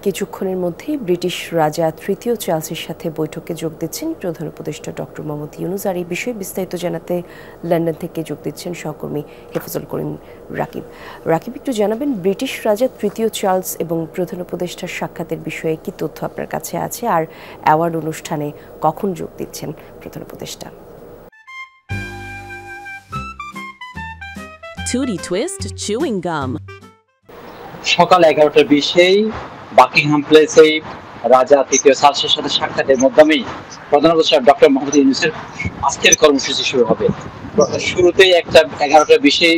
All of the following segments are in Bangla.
কিছুক্ষণের মধ্যেই ব্রিটিশ রাজা তৃতীয় চার্লসের সাথে বৈঠকে যোগ দিচ্ছেন প্রধান উপদেষ্টা ডক্টর মোহাম্মদ ইউনূস। আর এই বিষয়ে বিস্তারিত জানাতে লন্ডন থেকে যোগ দিচ্ছেন সহকর্মী হেফাজুল করিম রাকিব। রাকিব, একটু জানাবেন ব্রিটিশ রাজা তৃতীয় চার্লস এবং প্রধান উপদেষ্টার সাক্ষাতের বিষয়ে কি তথ্য আপনার কাছে আছে, আর অ্যাওয়ার্ড অনুষ্ঠানে কখন যোগ দিচ্ছেন প্রধান উপদেষ্টা? Tootie Twist chewing gum. সকাল 11:20-এই বাকিংহাম প্লেসে রাজা তৃতীয় চার্লসের সাথে সাক্ষাতের মাধ্যমেই প্রধান উপদেষ্টা ডক্টর মোহাম্মদ ইউনূসের আজকের কর্মসূচি শুরু হবে। শুরুতেই 11:20-এই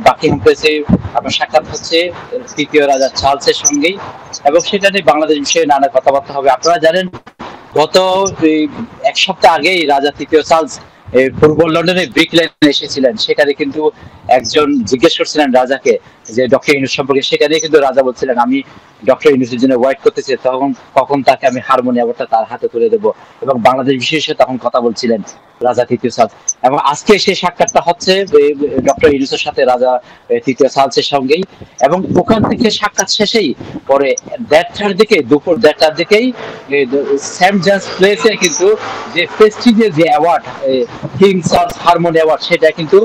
বাকিংহাম প্লেসে আপনার সাক্ষাৎ হচ্ছে তৃতীয় রাজা চার্লসের সঙ্গেই, এবং সেটা নিয়ে বাংলাদেশ বিষয়ে নানা কথাবার্তা হবে। আপনারা জানেন গত এক সপ্তাহ আগেই রাজা তৃতীয় চার্লস পূর্ব লন্ডনে ব্রিক লেনে এসেছিলেন। সেখানে কিন্তু একজন জিজ্ঞেস করছিলেন রাজাকে যে ডক্টর ইউনূস সম্পর্কে। সেখানে কিন্তু রাজা বলছিলেন আমি ডক্টর ইউনূসের জন্য ওয়েট করতেছি, কখন তাকে আমি হারমোনি অ্যাওয়ার্ডটা তার হাতে তুলে দেবো, এবং বাংলাদেশ বিশেষে তখন কথা বলছিলেন রাজা তৃতীয় চার্লস। এবং আজকে সেই সাক্ষাৎটা হচ্ছে ডক্টর ইউনূসের সাথে রাজা তৃতীয় চার্লসের সঙ্গেই, এবং ওখান থেকে সাক্ষাৎ শেষেই পরে দুপুর 1:30টার দিকেই সেন্ট জনস প্লেসে কিন্তু যে প্রেস্টিজিয়াস যে award king Charles harmony award, সেটা কিন্তু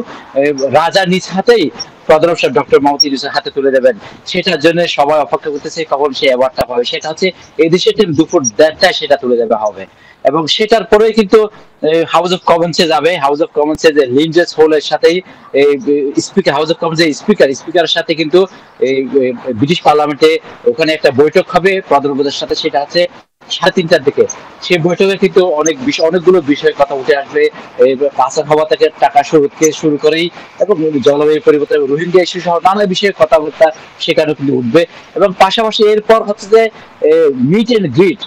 রাজা নিজ হাতেই প্রধান উপদেষ্টা ডক্টর মোহাম্মদ ইউনূসের হাতে তুলে দেবেন। সেটার জন্য সবাই অপেক্ষা করতেছে কখন সেই অ্যাওয়ার্ডটা পাবে। সেটা হচ্ছে এই দেশে দুপুর 1:30টায় সেটা তুলে দেওয়া হবে, এবং সেটার পরেই কিন্তু হাউস অফ কমন্সে যাবে। হাউস অফ কমন্সে যে লিন্ডসে হোলের সাথেই স্পিকার, হাউস অফ কমন্সের স্পিকারের সাথে কিন্তু ব্রিটিশ পার্লামেন্টে ওখানে একটা বৈঠক হবে প্রধান উপদেষ্টার সাথে। সেটা আছে 3:30টার দিকে। সেই বৈঠকে কিন্তু অনেকগুলো বিষয়ে কথা উঠে আসবে, পাচার হওয়া থেকে টাকা শুরু করেই, এবং জলবায়ু পরিবর্তন, রোহিঙ্গা ইস্যু সহ নানা বিষয়ে কথাবার্তা সেখানে কিন্তু উঠবে। এবং পাশাপাশি এরপর হচ্ছে যে মিট এন্ড গ্রিট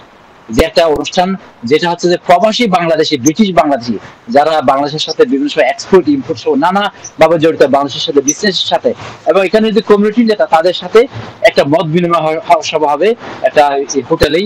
যে একটা অনুষ্ঠান, যেটা হচ্ছে যে প্রবাসী বাংলাদেশি, ব্রিটিশ বাংলাদেশি যারা বাংলাদেশের সাথে বিভিন্ন সময় এক্সপোর্ট ইম্পোর্ট সহ নানা ভাবে জড়িত, বাংলাদেশের সাথে বিজনেসের সাথে, এবং এখানে যদি কমিউনিটি নেতা তাদের সাথে একটা মত বিনিময় সভা হবে একটা হোটেলেই।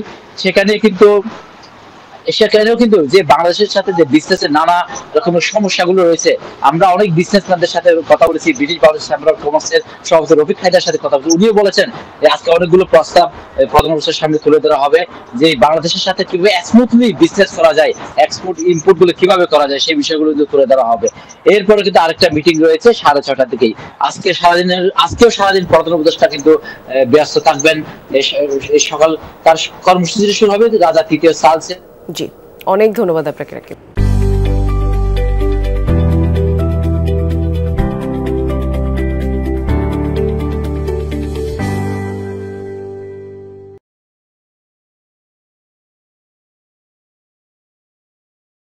সেখানেও কিন্তু যে বাংলাদেশের সাথে যে বিজনেসের নানা রকমের সমস্যাগুলো রয়েছে, আমরা অনেক বিজনেসম্যানদের সাথে কথা বলেছি, ব্রিটিশ বাংলাদেশ চেম্বার অফ কমার্সের সভাপতি রফিক হায়দারের সাথে কথা বলেছি। উনিও বলেছেন যে আজকে অনেকগুলো প্রস্তাব প্রধান উপদেষ্টার সামনে তুলে ধরা হবে, যে বাংলাদেশের সাথে কিভাবে স্মুথলি বিজনেস করা যায়, এক্সপোর্ট ইম্পোর্ট গুলো কিভাবে করা যায়, সেই বিষয়গুলো তুলে ধরা হবে। এরপরে কিন্তু আরেকটা মিটিং রয়েছে 6:30টার দিকেই। আজকেও সারাদিন প্রধান উপদেষ্টা কিন্তু ব্যস্ত থাকবেন। এই সকাল তার কর্মসূচি শুরু হবে রাজা তৃতীয় চার্লসের। জি, অনেক ধন্যবাদ আপনাকে রাকিব।